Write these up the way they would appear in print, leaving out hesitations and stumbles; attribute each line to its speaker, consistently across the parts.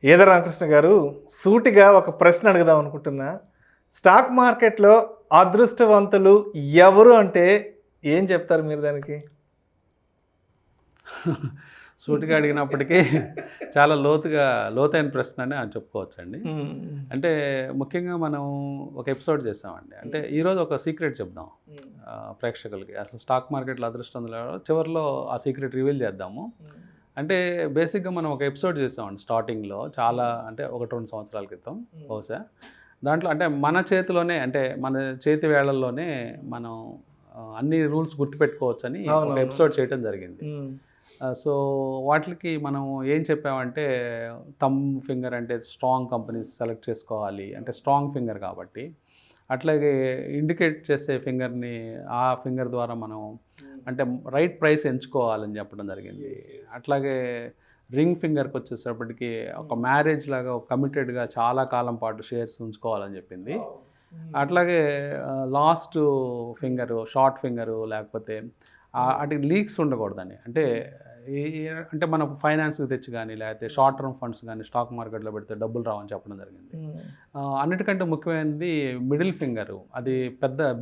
Speaker 1: ఏదో రామకృష్ణ గారు సూటిగా ఒక ప్రశ్న అడుగుదాం అనుకుంటున్నా. స్టాక్ మార్కెట్‌లో అదృష్టవంతులు ఎవరు అంటే ఏం చెప్తారు మీరు దానికి?
Speaker 2: సూటిగా అడిగినప్పటికీ చాలా లోతైన ప్రశ్న అని చెప్పుకోవచ్చండి. అంటే ముఖ్యంగా మనం ఒక ఎపిసోడ్ చేసామండి. అంటే ఈరోజు ఒక సీక్రెట్ చెప్దాం ప్రేక్షకులకి. అసలు స్టాక్ మార్కెట్లో అదృష్టవంతులు ఎవరో చివరిలో ఆ సీక్రెట్ రివీల్ చేద్దాము. అంటే బేసిక్గా మనం ఒక ఎపిసోడ్ చేసామండి స్టార్టింగ్లో, చాలా అంటే 1-2 సంవత్సరాల క్రితం బహుశా. దాంట్లో అంటే మన చేతిలోనే, అంటే మన చేతి వేళల్లోనే మనం అన్ని రూల్స్ గుర్తుపెట్టుకోవచ్చని ఒక ఎపిసోడ్ చేయడం జరిగింది. సో వాటికి మనం ఏం చెప్పామంటే, థంబ్ ఫింగర్ అంటే స్ట్రాంగ్ కంపెనీస్ సెలెక్ట్ చేసుకోవాలి, అంటే స్ట్రాంగ్ ఫింగర్ కాబట్టి. అట్లాగే ఇండికేట్ చేసే ఫింగర్ని, ఆ ఫింగర్ ద్వారా మనం అంటే రైట్ ప్రైస్ ఎంచుకోవాలని చెప్పడం జరిగింది. అట్లాగే రింగ్ ఫింగర్కి వచ్చేటప్పటికి ఒక మ్యారేజ్ లాగా ఒక కమిటెడ్గా చాలా కాలం పాటు షేర్స్ ఉంచుకోవాలని చెప్పింది. అట్లాగే లాస్ట్ ఫింగరు, షార్ట్ ఫింగరు, లేకపోతే వాటికి లీక్స్ ఉండకూడదని, అంటే మనం ఫైనాన్స్కి తెచ్చి కానీ, లేకపోతే షార్ట్ టర్మ్ ఫండ్స్ కానీ స్టాక్ మార్కెట్లో పెడితే డబ్బులు రావని చెప్పడం జరిగింది. అన్నిటికంటే ముఖ్యమైనది మిడిల్ ఫింగరు, అది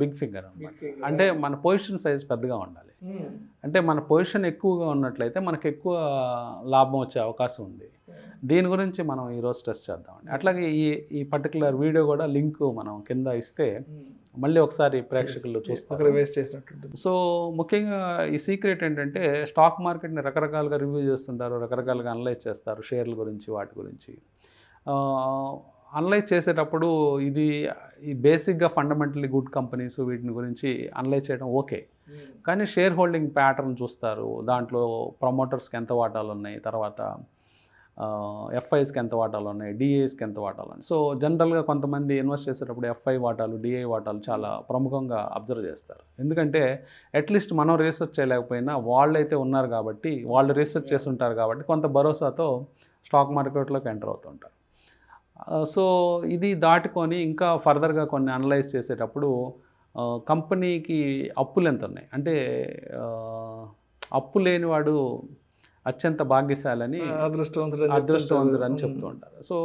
Speaker 2: బిగ్ ఫింగర్ అన్నమాట. అంటే మన పొజిషన్ సైజ్ పెద్దగా ఉండాలి. అంటే మన పొజిషన్ ఎక్కువగా ఉన్నట్లయితే మనకు ఎక్కువ లాభం వచ్చే అవకాశం ఉంది. దీని గురించి మనం ఈరోజు స్ట్రెస్ చేద్దామండి. అట్లాగే ఈ పర్టికులర్ వీడియో కూడా లింక్ మనం కింద ఇస్తే మళ్ళీ ఒకసారి ప్రేక్షకులు చూస్తారు. సో ముఖ్యంగా ఈ సీక్రెట్ ఏంటంటే, స్టాక్ మార్కెట్ని రకరకాలుగా రివ్యూ చేస్తుంటారు, రకరకాలుగా అనలైజ్ చేస్తారు షేర్ల గురించి, వాటి గురించి. అనలైజ్ చేసేటప్పుడు ఈ బేసిక్గా ఫండమెంటల్లీ గుడ్ కంపెనీస్ వీటిని గురించి అనలైజ్ చేయడం ఓకే, కానీ షేర్ హోల్డింగ్ ప్యాటర్న్ చూస్తారు. దాంట్లో ప్రమోటర్స్కి ఎంత వాటాలు ఉన్నాయి, తర్వాత ఎఫ్ఐస్కి ఎంత వాటాలు ఉన్నాయి, డిఐస్కి ఎంత వాటాలు ఉన్నాయి. సో జనరల్గా కొంతమంది ఇన్వెస్ట్ చేసేటప్పుడు ఎఫ్ఐ వాటాలు, డిఐ వాటాలు చాలా ప్రముఖంగా అబ్జర్వ్ చేస్తారు. ఎందుకంటే అట్లీస్ట్ మనం రీసెర్చ్ చేయలేకపోయినా వాళ్ళైతే ఉన్నారు కాబట్టి, వాళ్ళు రీసెర్చ్ చేస్తుంటారు కాబట్టి కొంత భరోసాతో స్టాక్ మార్కెట్లోకి ఎంటర్ అవుతుంటారు. సో ఇది దాటుకొని ఇంకా ఫర్దర్గా కొన్ని అనలైజ్ చేసేటప్పుడు కంపెనీకి అప్పులు ఎంత ఉన్నాయి, అంటే అప్పు లేనివాడు అత్యంత భాగ్యశాలని, అదృష్టవంతుడు అని చెప్తూ ఉంటారు. సో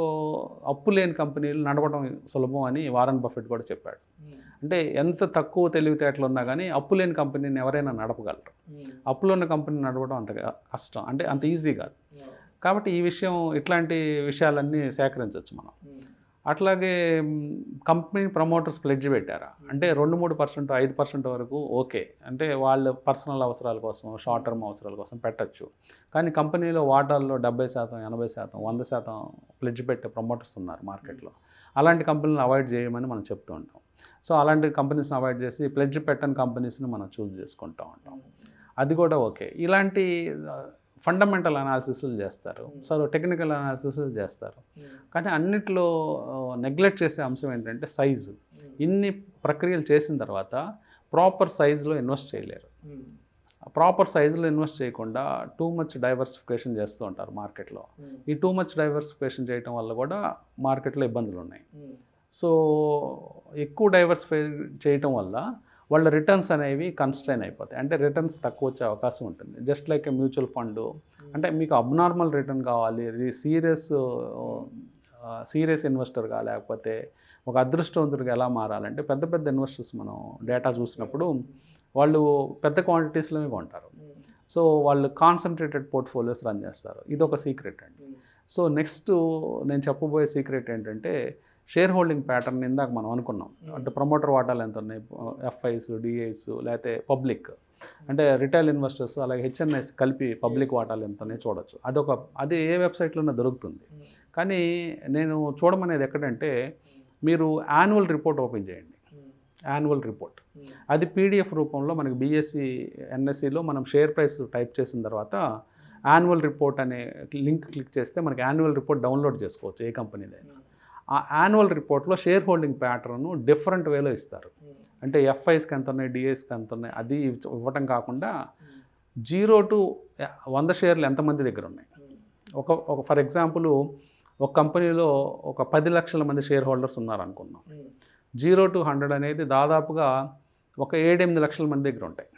Speaker 2: అప్పు లేని కంపెనీలు నడవడం సులభం అని వారన్ బఫెట్ కూడా చెప్పాడు. అంటే ఎంత తక్కువ తెలివితేటలు ఉన్నా కానీ అప్పు లేని కంపెనీని ఎవరైనా నడపగలరు. అప్పులో ఉన్న కంపెనీ నడవడం అంత కష్టం, అంటే అంత ఈజీ కాదు. కాబట్టి ఇట్లాంటి విషయాలన్నీ సేకరించవచ్చు మనం. అట్లాగే కంపెనీ ప్రమోటర్స్ ప్లెడ్జ్ పెట్టారా అంటే 2-3%, 5% వరకు ఓకే, అంటే వాళ్ళ పర్సనల్ అవసరాల కోసం, షార్ట్ టర్మ్ అవసరాల కోసం పెట్టచ్చు. కానీ కంపెనీలో వాటాల్లో 70%, 80%, 100% ప్లెడ్జ్ పెట్టే ప్రమోటర్స్ ఉన్నారు మార్కెట్లో. అలాంటి కంపెనీలను అవాయిడ్ చేయమని మనం చెప్తూ ఉంటాం. సో అలాంటి కంపెనీస్ని అవాయిడ్ చేసి ప్లెడ్జ్ పెట్టని కంపెనీస్ని మనం చూస్ చేసుకుంటూ ఉంటాం. అది కూడా ఓకే. ఇలాంటి ఫండమెంటల్ అనాలిసిస్లు చేస్తారు, సో టెక్నికల్ అనాలిసిస్లు చేస్తారు. కానీ అన్నిట్లో నెగ్లెక్ట్ చేసే అంశం ఏంటంటే సైజు. ఇన్ని ప్రక్రియలు చేసిన తర్వాత ప్రాపర్ సైజులో ఇన్వెస్ట్ చేయలేరు. ప్రాపర్ సైజులో ఇన్వెస్ట్ చేయకుండా టూ మచ్ డైవర్సిఫికేషన్ చేస్తూ ఉంటారు మార్కెట్లో. ఈ టూ మచ్ డైవర్సిఫికేషన్ చేయడం వల్ల కూడా మార్కెట్లో ఇబ్బందులు ఉన్నాయి. సో ఎక్కువ డైవర్సిఫై చేయటం వల్ల వాళ్ళ రిటర్న్స్ అనేవి కన్స్ట్రైన్ అయిపోతాయి, అంటే రిటర్న్స్ తక్కువ వచ్చే అవకాశం ఉంటుంది. జస్ట్ లైక్ ఏ మ్యూచువల్ ఫండ్, అంటే మీకు అబ్నార్మల్ రిటర్న్ కావాలి, సీరియస్ ఇన్వెస్టర్గా, లేకపోతే ఒక అదృష్టవంతుడిగా ఎలా మారాలంటే, పెద్ద పెద్ద ఇన్వెస్టర్స్ మనం డేటా చూసినప్పుడు వాళ్ళు పెద్ద క్వాంటిటీస్లోనే కొంటారు. సో వాళ్ళు కాన్సన్ట్రేటెడ్ పోర్ట్ఫోలియోస్ రన్ చేస్తారు. ఇది ఒక సీక్రెట్ అండి. సో నెక్స్ట్ నేను చెప్పబోయే సీక్రెట్ ఏంటంటే, షేర్ హోల్డింగ్ ప్యాటర్న్ ఇందాక మనం అనుకున్నాం. అంటే ప్రమోటర్ వాటాలు ఎంత ఉన్నాయి, ఎఫ్ఐస్, డిఐస్, లేకపోతే పబ్లిక్, అంటే రిటైల్ ఇన్వెస్టర్స్, అలాగే హెచ్ఎన్ఐస్ కలిపి పబ్లిక్ వాటాలు ఎంత ఉన్నాయి చూడొచ్చు. అది ఏ వెబ్సైట్లోనే దొరుకుతుంది. కానీ నేను చూడమనేది ఎక్కడంటే, మీరు యాన్యువల్ రిపోర్ట్ ఓపెన్ చేయండి. యాన్యువల్ రిపోర్ట్ అది పీడిఎఫ్ రూపంలో మనకి బీఎస్సీ, ఎన్ఎస్సిలో మనం షేర్ ప్రైస్ టైప్ చేసిన తర్వాత యాన్యువల్ రిపోర్ట్ అనే లింక్ క్లిక్ చేస్తే మనకి యాన్యువల్ రిపోర్ట్ డౌన్లోడ్ చేసుకోవచ్చు ఏ కంపెనీదైనా. ఆ యాన్యువల్ రిపోర్ట్లో షేర్ హోల్డింగ్ ప్యాటర్న్ డిఫరెంట్ వేలో ఇస్తారు. అంటే ఎఫ్ఐస్కి ఎంత ఉన్నాయి, డిఐస్కి ఎంత ఉన్నాయి, అది ఇవ్వటం కాకుండా 0 to 100 షేర్లు ఎంతమంది దగ్గర ఉన్నాయి. ఒక ఫర్ ఎగ్జాంపుల్ ఒక కంపెనీలో ఒక 10 లక్షల మంది షేర్ హోల్డర్స్ ఉన్నారనుకుందాం. 0 to 100 అనేది దాదాపుగా ఒక 7-8 లక్షల మంది దగ్గర ఉంటాయి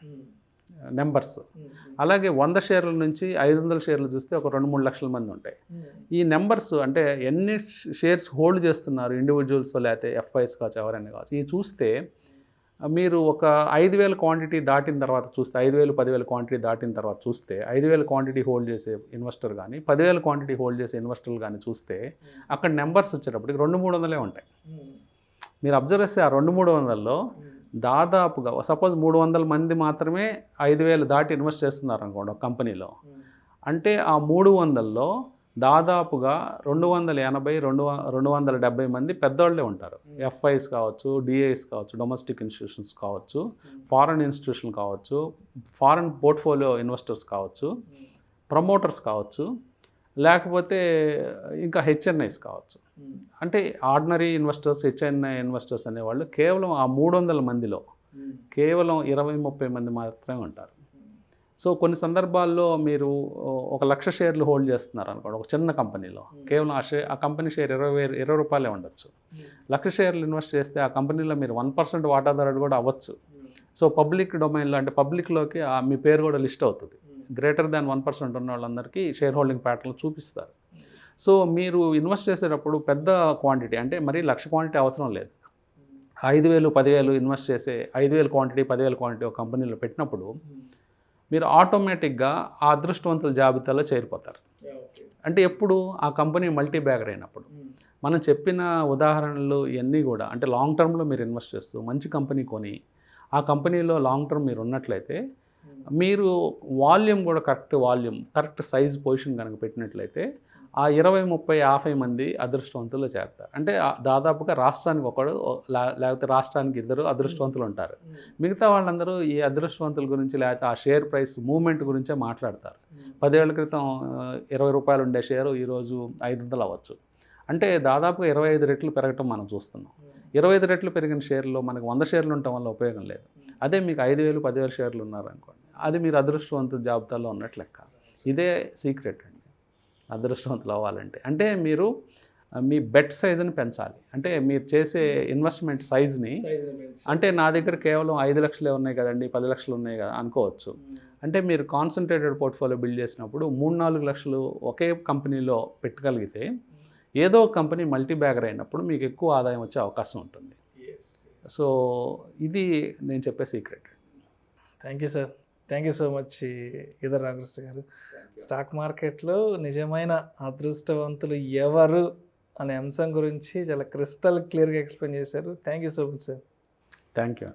Speaker 2: నెంబర్స్. అలాగే 100 షేర్ల నుంచి 500 షేర్లు చూస్తే ఒక 2-3 లక్షల మంది ఉంటాయి. ఈ నెంబర్స్ అంటే ఎన్ని షేర్స్ హోల్డ్ చేస్తున్నారు ఇండివిజువల్స్ లేకపోతే ఎఫ్ఐస్ కావచ్చు, ఎవరైనా కావచ్చు, ఇవి చూస్తే మీరు ఒక 5,000 క్వాంటిటీ దాటిన తర్వాత చూస్తే 5,000, 10,000 క్వాంటిటీ దాటిన తర్వాత చూస్తే 5,000 క్వాంటిటీ హోల్డ్ చేసే ఇన్వెస్టర్ కానీ 10,000 క్వాంటిటీ హోల్డ్ చేసే ఇన్వెస్టర్లు కానీ చూస్తే అక్కడ నెంబర్స్ వచ్చేటప్పటికి 200-300 ఉంటాయి. మీరు అబ్జర్వ్ చేస్తే ఆ 200-300లో దాదాపుగా సపోజ్ 300 మంది మాత్రమే 5,000 దాటి ఇన్వెస్ట్ చేస్తున్నారు అనుకోండి ఒక కంపెనీలో. అంటే ఆ 300లో దాదాపుగా 280-270 మంది పెద్దవాళ్ళే ఉంటారు. ఎఫ్ఐస్ కావచ్చు, డిఐస్ కావచ్చు, డొమెస్టిక్ ఇన్స్టిట్యూషన్స్ కావచ్చు, ఫారెన్ ఇన్స్టిట్యూషన్ కావచ్చు, ఫారెన్ పోర్ట్ఫోలియో ఇన్వెస్టర్స్ కావచ్చు, ప్రమోటర్స్ కావచ్చు, లేకపోతే ఇంకా హెచ్ఎన్ఐస్ కావచ్చు. అంటే ఆర్డినరీ ఇన్వెస్టర్స్, హెచ్ఎన్ఐ ఇన్వెస్టర్స్ అనేవాళ్ళు కేవలం ఆ 300 మందిలో కేవలం 20-30 మంది మాత్రమే ఉంటారు. సో కొన్ని సందర్భాల్లో మీరు 1,00,000 షేర్లు హోల్డ్ చేస్తున్నారు అనుకోండి ఒక చిన్న కంపెనీలో, కేవలం ఆ కంపెనీ షేర్ 20 రూపాయలే ఉండొచ్చు. 1,00,000 షేర్లు ఇన్వెస్ట్ చేస్తే ఆ కంపెనీలో మీరు 1% వాటాదారుడు కూడా అవ్వచ్చు. సో పబ్లిక్ డొమైన్లో అంటే పబ్లిక్లోకి మీ పేరు కూడా లిస్ట్ అవుతుంది. గ్రేటర్ దాన్ 1% ఉన్న వాళ్ళందరికీ షేర్ హోల్డింగ్ ప్యాటర్న్ చూపిస్తారు. సో మీరు ఇన్వెస్ట్ చేసేటప్పుడు పెద్ద క్వాంటిటీ అంటే మరీ 1,00,000 క్వాంటిటీ అవసరం లేదు. 5,000, 10,000 ఇన్వెస్ట్ చేసే 5,000 క్వాంటిటీ, 10,000 క్వాంటిటీ ఒక కంపెనీలో పెట్టినప్పుడు మీరు ఆటోమేటిక్గా ఆ అదృష్టవంతుల జాబితాలో చేరిపోతారు. అంటే ఎప్పుడు ఆ కంపెనీ మల్టీ బ్యాగర్ అయినప్పుడు. మనం చెప్పిన ఉదాహరణలు ఇవన్నీ కూడా అంటే లాంగ్ టర్మ్లో మీరు ఇన్వెస్ట్ చేస్తూ మంచి కంపెనీ కొని ఆ కంపెనీలో లాంగ్ టర్మ్ మీరు ఉన్నట్లయితే మీరు వాల్యూమ్ కూడా కరెక్ట్ సైజ్ పొజిషన్ కనుక పెట్టినట్లయితే ఆ 20, 30, 50 మంది అదృష్టవంతులు చేరుతారు. అంటే దాదాపుగా రాష్ట్రానికి ఒకడు లేకపోతే రాష్ట్రానికి 2 అదృష్టవంతులు ఉంటారు. మిగతా వాళ్ళందరూ ఈ అదృష్టవంతుల గురించి లేకపోతే ఆ షేర్ ప్రైస్ మూవ్మెంట్ గురించే మాట్లాడతారు. 10 ఏళ్ల క్రితం 20 రూపాయలు ఉండే షేరు ఈరోజు 500 అవ్వచ్చు. అంటే దాదాపుగా 25 రెట్లు పెరగటం మనం చూస్తున్నాం. 25 రెట్లు పెరిగిన షేర్లో మనకు 100 షేర్లు ఉండటం వల్ల ఉపయోగం లేదు. అదే మీకు 5,000, 10,000 షేర్లు ఉన్నారనుకోండి, అది మీరు అదృష్టవంతుల జాబితాలో ఉన్నట్లు లెక్క. ఇదే సీక్రెట్ అండి అదృష్టవంతులు అవ్వాలంటే. అంటే మీరు మీ బెట్ సైజుని పెంచాలి. అంటే మీరు చేసే ఇన్వెస్ట్మెంట్ సైజ్ని అంటే నా దగ్గర కేవలం 5 లక్షలే ఉన్నాయి కదండి, 10 లక్షలు ఉన్నాయి కదా అనుకోవచ్చు. అంటే మీరు కాన్సన్ట్రేటెడ్ పోర్ట్ఫోలియో బిల్డ్ చేసినప్పుడు 3-4 లక్షలు ఒకే కంపెనీలో పెట్టగలిగితే ఏదో ఒక కంపెనీ మల్టీ బ్యాగర్ అయినప్పుడు మీకు ఎక్కువ ఆదాయం వచ్చే అవకాశం ఉంటుంది. సో ఇది నేను చెప్పే secret.
Speaker 1: Thank you sir. Thank you so much E.Rama Krishna గారు. స్టాక్ మార్కెట్లో నిజమైన అదృష్టవంతులు ఎవరు అనే అంశం గురించి చాలా క్రిస్టల్ క్లియర్గా ఎక్స్ప్లెయిన్ చేశారు. Thank you so much sir.
Speaker 2: Thank you.